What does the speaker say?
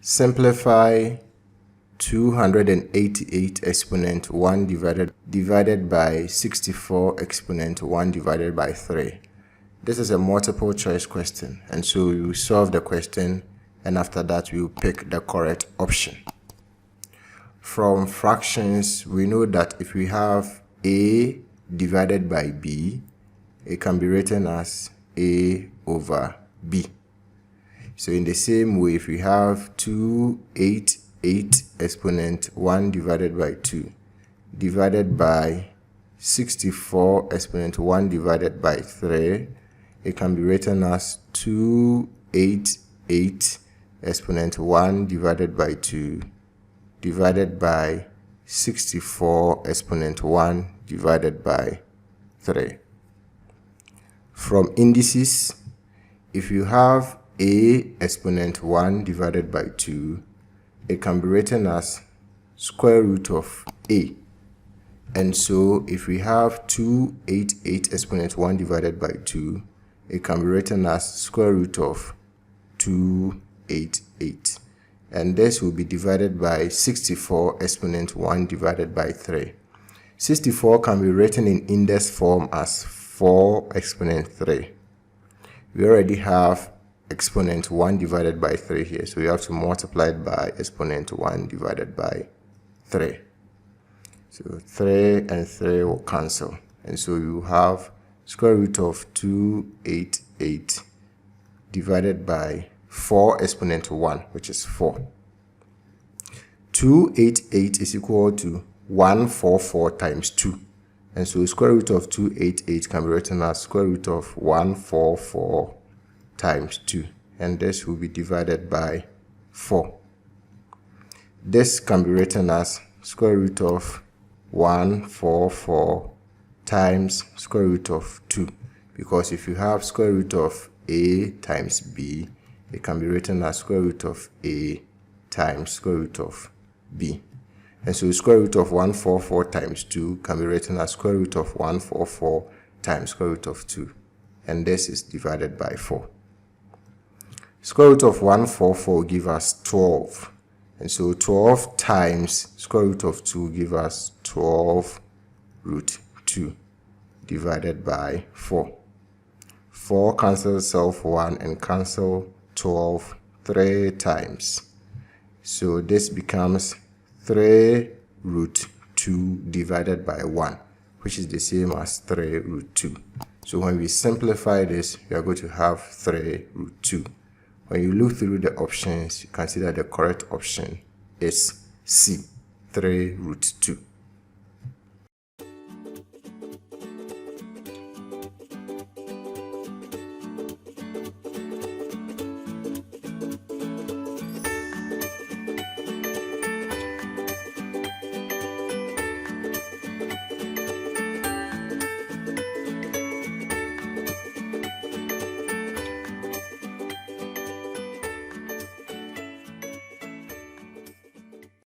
Simplify 288 exponent 1 divided by 64 exponent 1 divided by 3. This is a multiple choice question, and so we will solve the question, and after that we will pick the correct option. From fractions, we know that if we have a divided by b, it can be written as a over b. So in the same way, if we have 288 exponent 1 divided by 2 divided by 64 exponent 1 divided by 3, it can be written as 288 exponent 1 divided by 2 divided by 64 exponent 1 divided by 3. From indices, if you have a exponent 1 divided by 2, it can be written as square root of a. And so if we have 288 exponent 1 divided by 2, it can be written as square root of 288. And this will be divided by 64 exponent 1 divided by 3. 64 can be written in index form as 4 exponent 3. We already have exponent 1 divided by 3 here, so we have to multiply it by exponent 1 divided by 3. So 3 and 3 will cancel, and so you have square root of 288 divided by 4 exponent 1, which is 4. 288 is equal to 144 times 2, and so square root of 288 can be written as square root of 144 times 2, and this will be divided by 4. This can be written as square root of 144 times square root of 2, because if you have square root of a times b, it can be written as square root of a times square root of b. And so square root of 144 times 2 can be written as square root of 144 times square root of 2, and this is divided by 4. Square root of 144 will give us 12, and so 12 times square root of 2 will give us 12 root 2 divided by 4. 4 cancels itself 1 and cancel 12 3 times. So this becomes 3 root 2 divided by 1, which is the same as 3 root 2. So when we simplify this, we are going to have 3 root 2. When you look through the options, you can see that the correct option is C, 3 root 2.